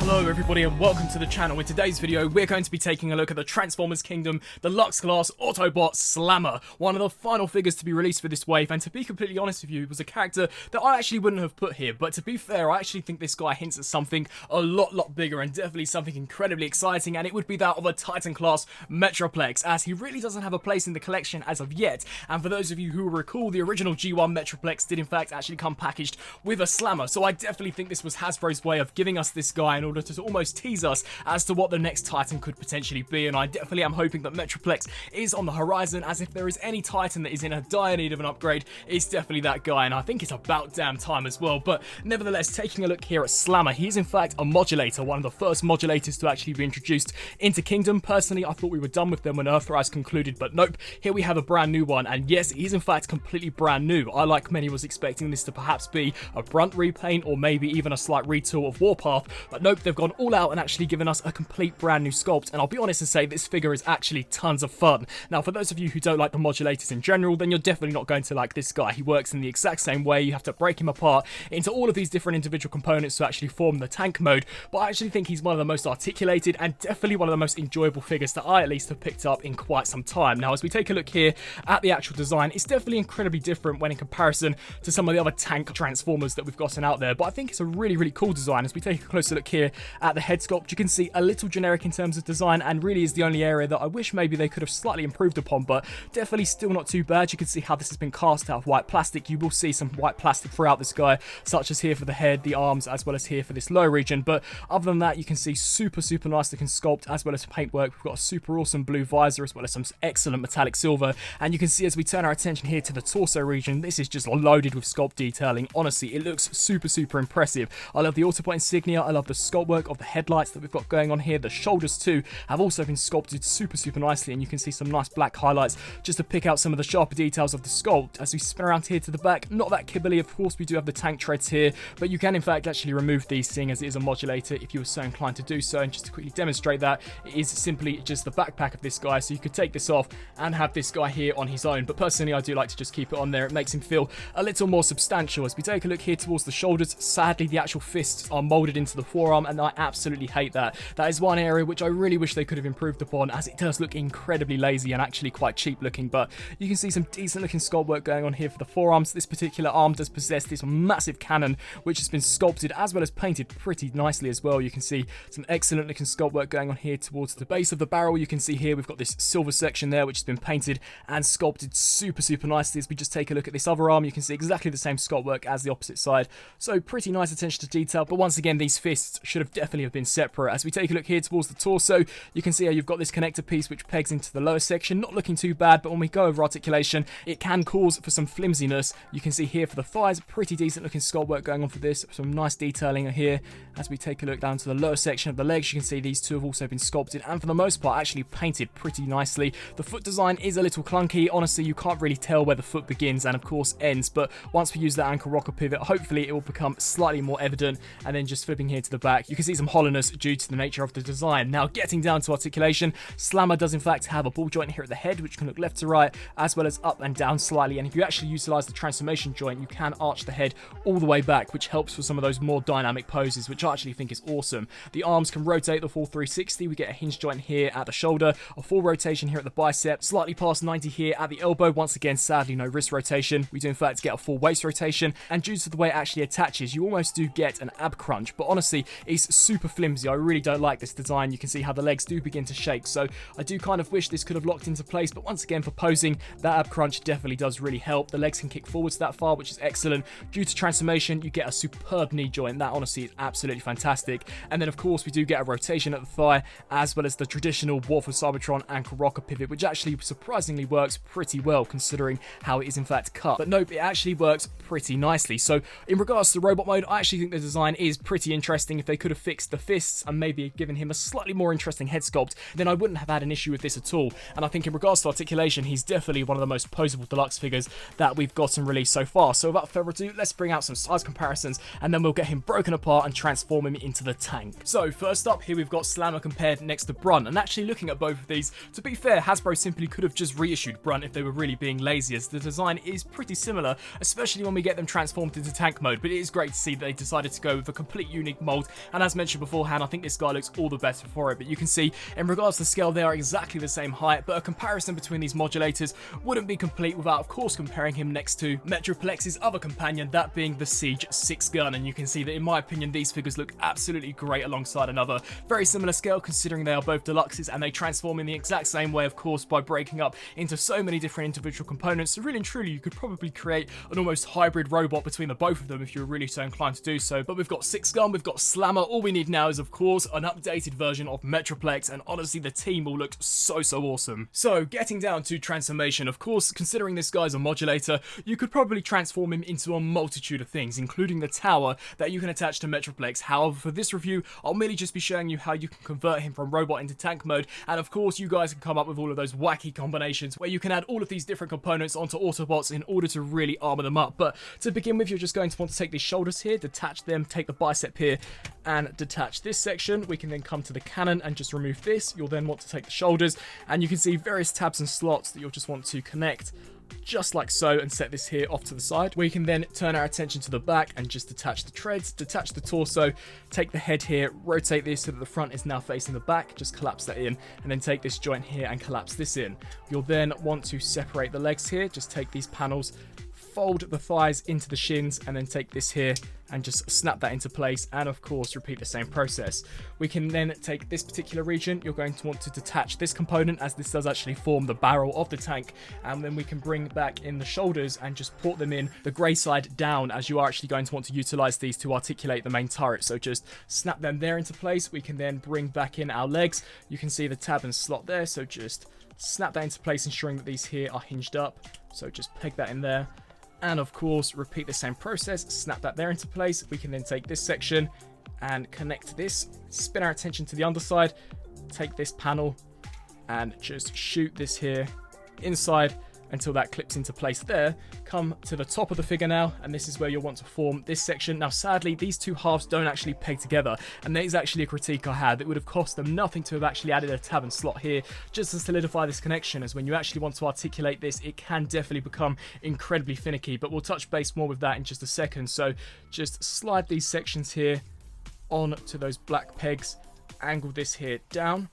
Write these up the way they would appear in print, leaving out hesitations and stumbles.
Hello everybody and welcome to the channel. In today's video we're going to be taking a look at the Transformers Kingdom Deluxe Class Autobot Slammer, one of the final figures to be released for this wave, and to be completely honest with you, it was a character that I actually wouldn't have put here, but to be fair, I actually think this guy hints at something a lot bigger and definitely something incredibly exciting, and it would be that of a Titan class Metroplex, as he really doesn't have a place in the collection as of yet. And for those of you who will recall, the original G1 Metroplex did in fact actually come packaged with a Slammer, so I definitely think this was Hasbro's way of giving us this guy in order to almost tease us as to what the next Titan could potentially be. And I definitely am hoping that Metroplex is on the horizon, as if there is any Titan that is in a dire need of an upgrade, it's definitely that guy, and I think it's about damn time as well. But nevertheless, taking a look here at Slammer, he is in fact a modulator, one of the first modulators to actually be introduced into Kingdom. Personally, I thought we were done with them when Earthrise concluded, but nope, here we have a brand new one, and yes, he's in fact completely brand new. I, like many, was expecting this to perhaps be a Brunt repaint or maybe even a slight retool of Warpath, but nope, they've gone all out and actually given us a complete brand new sculpt, and I'll be honest and say this figure is actually tons of fun. Now, for those of you who don't like the modulators in general, then you're definitely not going to like this guy. He works in the exact same way. You have to break him apart into all of these different individual components to actually form the tank mode, but I actually think he's one of the most articulated and definitely one of the most enjoyable figures that I at least have picked up in quite some time. Now, as we take a look here at the actual design, it's definitely incredibly different when in comparison to some of the other tank Transformers that we've gotten out there, but I think it's a really cool design. As we take a closer look here at the head sculpt, you can see a little generic in terms of design, and really is the only area that I wish maybe they could have slightly improved upon, but definitely still not too bad. You can see how this has been cast out of white plastic. You will see some white plastic throughout this guy, such as here for the head, the arms, as well as here for this lower region, but other than that, you can see super nice looking sculpt as well as paintwork. We've got a super awesome blue visor as well as some excellent metallic silver, and you can see as we turn our attention here to the torso region, this is just loaded with sculpt detailing. Honestly, it looks super impressive. I love the Autobot insignia, I love the sculpt work of the headlights that we've got going on here. The shoulders too have also been sculpted super nicely, and you can see some nice black highlights just to pick out some of the sharper details of the sculpt. As we spin around here to the back, not that kibbly, of course we do have the tank treads here, but you can in fact actually remove these, seeing as it is a modulator, if you were so inclined to do so. And just to quickly demonstrate that, it is simply just the backpack of this guy, so you could take this off and have this guy here on his own, but personally I do like to just keep it on there. It makes him feel a little more substantial. As we take a look here towards the shoulders, sadly the actual fists are molded into the forearm, and I absolutely hate that. That is one area which I really wish they could have improved upon, as it does look incredibly lazy and actually quite cheap looking, but you can see some decent looking sculpt work going on here for the forearms. This particular arm does possess this massive cannon which has been sculpted as well as painted pretty nicely as well. You can see some excellent looking sculpt work going on here towards the base of the barrel. You can see here we've got this silver section there which has been painted and sculpted super nicely. As we just take a look at this other arm, you can see exactly the same sculpt work as the opposite side, so pretty nice attention to detail, but once again these fists should have definitely have been separate. As we take a look here towards the torso, you can see how you've got this connector piece which pegs into the lower section, not looking too bad, but when we go over articulation it can cause for some flimsiness. You can see here for the thighs, pretty decent looking sculpt work going on for this, some nice detailing here. As we take a look down to the lower section of the legs, you can see these two have also been sculpted and for the most part actually painted pretty nicely. The foot design is a little clunky, honestly you can't really tell where the foot begins and of course ends, but once we use that ankle rocker pivot, hopefully it will become slightly more evident. And then just flipping here to the back, you can see some hollowness due to the nature of the design. Now, getting down to articulation, Slammer does in fact have a ball joint here at the head which can look left to right as well as up and down slightly, and if you actually utilize the transformation joint, you can arch the head all the way back, which helps for some of those more dynamic poses, which I actually think is awesome. The arms can rotate the full 360. We get a hinge joint here at the shoulder, a full rotation here at the bicep, slightly past 90 here at the elbow. Once again, sadly no wrist rotation. We do in fact get a full waist rotation, and due to the way it actually attaches, you almost do get an ab crunch, but honestly it's super flimsy. I really don't like this design. You can see how the legs do begin to shake, so I do kind of wish this could have locked into place, but once again for posing, that ab crunch definitely does really help. The legs can kick forwards that far, which is excellent. Due to transformation, you get a superb knee joint. That honestly is absolutely fantastic. And then of course we do get a rotation at the thigh, as well as the traditional War for Cybertron ankle rocker pivot, which actually surprisingly works pretty well considering how it is in fact cut. But nope, it actually works pretty nicely. So in regards to robot mode, I actually think the design is pretty interesting. If they could have fixed the fists and maybe given him a slightly more interesting head sculpt, then I wouldn't have had an issue with this at all. And I think in regards to articulation, he's definitely one of the most posable deluxe figures that we've gotten released so far. So without further ado, let's bring out some size comparisons and then we'll get him broken apart and transform him into the tank. So first up, here we've got Slammer compared next to Brunt, and actually looking at both of these, to be fair, Hasbro simply could have just reissued Brunt if they were really being lazy, as the design is pretty similar, especially when we get them transformed into tank mode. But it is great to see that they decided to go with a complete unique mold and as mentioned beforehand, I think this guy looks all the better for it. But you can see in regards to scale, they are exactly the same height, but a comparison between these modulators wouldn't be complete without, of course, comparing him next to Metroplex's other companion, that being the Siege 6 gun. And you can see that, in my opinion, these figures look absolutely great alongside another. Very similar scale, considering they are both deluxes, and they transform in the exact same way, of course, by breaking up into so many different individual components. So really and truly, you could probably create an almost hybrid robot between the both of them if you're really so inclined to do so. But we've got 6 gun, we've got Slammer. All we need now is, of course, an updated version of Metroplex, and honestly, the team will look so awesome. So getting down to transformation, of course, considering this guy's a modulator, you could probably transform him into a multitude of things, including the tower that you can attach to Metroplex. However, for this review, I'll merely just be showing you how you can convert him from robot into tank mode, and of course, you guys can come up with all of those wacky combinations where you can add all of these different components onto Autobots in order to really armor them up. But to begin with, you're just going to want to take these shoulders here, detach them, take the bicep here, and detach this section. We can then come to the cannon and just remove this. You'll then want to take the shoulders, and you can see various tabs and slots that you'll just want to connect just like so, and set this here off to the side. We can then turn our attention to the back and just detach the treads, detach the torso, take the head here, rotate this so that the front is now facing the back, just collapse that in, and then take this joint here and collapse this in. You'll then want to separate the legs here, just take these panels, fold the thighs into the shins, and then take this here and just snap that into place, and of course repeat the same process. We can then take this particular region. You're going to want to detach this component, as this does actually form the barrel of the tank, and then we can bring back in the shoulders and just port them in the grey side down, as you are actually going to want to utilize these to articulate the main turret. So just snap them there into place. We can then bring back in our legs. You can see the tab and slot there, so just snap that into place, ensuring that these here are hinged up. So just peg that in there. And of course, repeat the same process, snap that there into place. We can then take this section and connect this, spin our attention to the underside, take this panel and just shoot this here inside until that clips into place there. Come to the top of the figure now, and this is where you'll want to form this section. Now, sadly, these two halves don't actually peg together, and that is actually a critique I had. It would have cost them nothing to have actually added a tab and slot here just to solidify this connection, as when you actually want to articulate this, it can definitely become incredibly finicky, but we'll touch base more with that in just a second. So just slide these sections here onto those black pegs, angle this here down.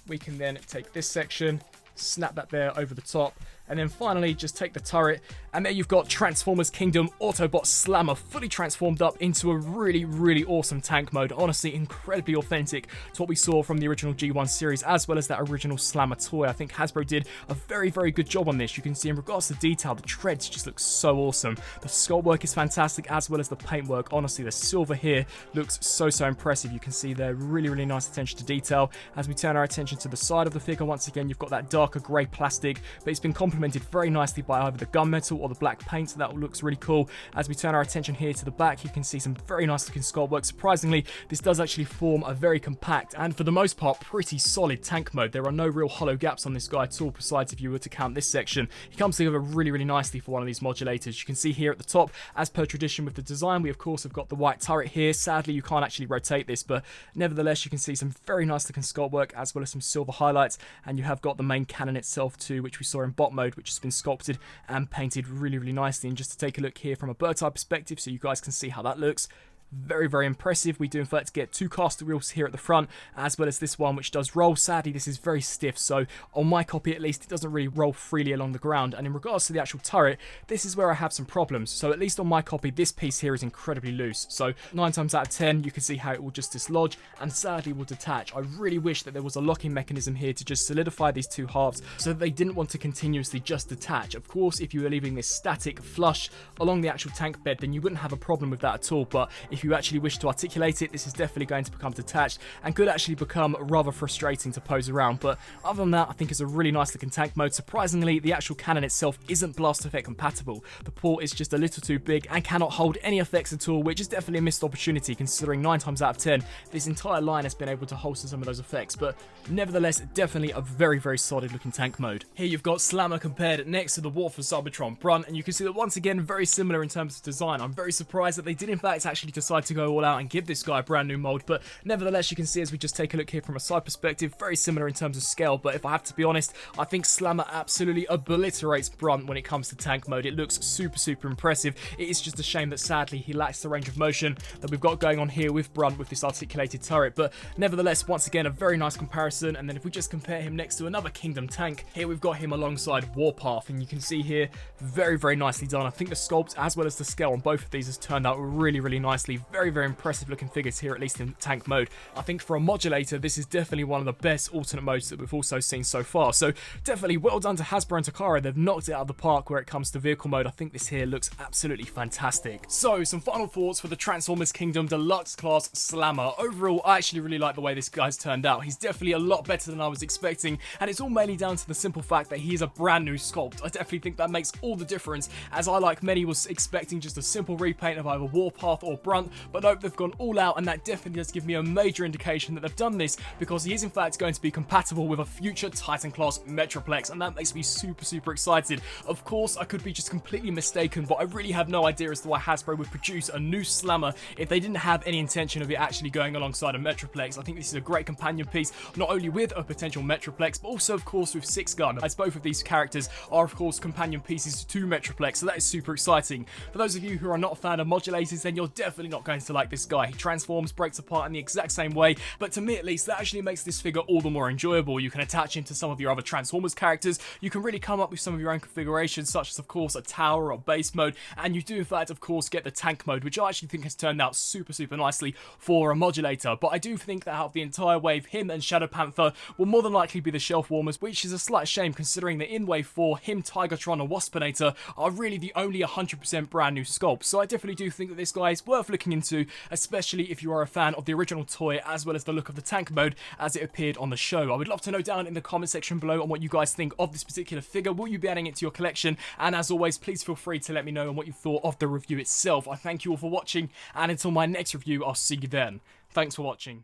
We can then take this section, snap that there over the top, and then finally just take the turret, and there you've got Transformers Kingdom Autobot Slammer fully transformed up into a really awesome tank mode. Honestly, incredibly authentic to what we saw from the original G1 series, as well as that original Slammer toy. I think Hasbro did a very good job on this. You can see in regards to detail, the treads just look so awesome. The sculpt work is fantastic, as well as the paint work. Honestly, the silver here looks so impressive. You can see there really nice attention to detail. As we turn our attention to the side of the figure, once again, you've got that darker grey plastic, but it's been complemented very nicely by either the gunmetal or the black paint, so that looks really cool. As we turn our attention here to the back, you can see some very nice looking sculpt work. Surprisingly, this does actually form a very compact and, for the most part, pretty solid tank mode. There are no real hollow gaps on this guy at all, besides if you were to count this section. He comes together really nicely for one of these modulators. You can see here at the top, as per tradition with the design, we of course have got the white turret here. Sadly, you can't actually rotate this, but nevertheless, you can see some very nice looking sculpt work, as well as some silver highlights, and you have got the main cannon itself too, which we saw in bot mode, which has been sculpted and painted really nicely. And just to take a look here from a bird's eye perspective, so you guys can see how that looks. Very impressive. We do in fact get two caster wheels here at the front, as well as this one which does roll. Sadly, this is very stiff, so on my copy at least, it doesn't really roll freely along the ground. And in regards to the actual turret, this is where I have some problems. So at least on my copy, this piece here is incredibly loose, so 9 times out of 10 you can see how it will just dislodge and sadly will detach. I really wish that there was a locking mechanism here to just solidify these two halves so that they didn't want to continuously just detach. Of course, if you were leaving this static flush along the actual tank bed, then you wouldn't have a problem with that at all, but if you actually wish to articulate it, this is definitely going to become detached and could actually become rather frustrating to pose around. But other than that, I think it's a really nice looking tank mode. Surprisingly, the actual cannon itself isn't blast effect compatible. The port is just a little too big and cannot hold any effects at all, which is definitely a missed opportunity considering 9 times out of 10 this entire line has been able to holster some of those effects. But nevertheless, definitely a very solid looking tank mode. Here you've got Slammer compared next to the War for Cybertron Brunt, and you can see that once again very similar in terms of design. I'm very surprised that they did in fact actually just decide to go all out and give this guy a brand new mold, but nevertheless, you can see as we just take a look here from a side perspective, very similar in terms of scale, but if I have to be honest, I think Slammer absolutely obliterates Brunt when it comes to tank mode. It looks super impressive. It is just a shame that sadly he lacks the range of motion that we've got going on here with Brunt with this articulated turret, but nevertheless, once again, a very nice comparison. And then if we just compare him next to another Kingdom tank, here we've got him alongside Warpath, and you can see here, very nicely done. I think the sculpt as well as the scale on both of these has turned out really nicely. Very impressive looking figures here, at least in tank mode. I think for a modulator, this is definitely one of the best alternate modes that we've also seen so far, so definitely well done to Hasbro and Takara. They've knocked it out of the park where it comes to vehicle mode. I think this here looks absolutely fantastic. So some final thoughts for the Transformers Kingdom Deluxe class Slammer. Overall, I actually really like the way this guy's turned out. He's definitely a lot better than I was expecting, and it's all mainly down to the simple fact that he is a brand new sculpt. I definitely think that makes all the difference, as I, like many, was expecting just a simple repaint of either Warpath or Brunt, but nope, they've gone all out, and that definitely does give me a major indication that they've done this because he is in fact going to be compatible with a future Titan class Metroplex, and that makes me super excited. Of course, I could be just completely mistaken, but I really have no idea as to why Hasbro would produce a new Slammer if they didn't have any intention of it actually going alongside a Metroplex. I think this is a great companion piece, not only with a potential Metroplex, but also of course with Six Gun, as both of these characters are of course companion pieces to Metroplex, so that is super exciting. For those of you who are not a fan of modulators, then you're definitely not going to like this guy. He transforms, breaks apart in the exact same way, but to me at least, that actually makes this figure all the more enjoyable. You can attach him to some of your other Transformers characters, you can really come up with some of your own configurations, such as of course a tower or base mode, and you do in fact of course get the tank mode, which I actually think has turned out super nicely for a modulator. But I do think that out of the entire wave, him and Shadow Panther will more than likely be the shelf warmers, which is a slight shame considering that in wave 4, him, Tigertron and Waspinator are really the only 100% brand new sculpts. So I definitely do think that this guy is worth looking into, especially if you are a fan of the original toy as well as the look of the tank mode as it appeared on the show. I would love to know down in the comment section below on what you guys think of this particular figure. Will you be adding it to your collection? And as always, please feel free to let me know on what you thought of the review itself. I thank you all for watching, and until my next review, I'll see you then. Thanks for watching.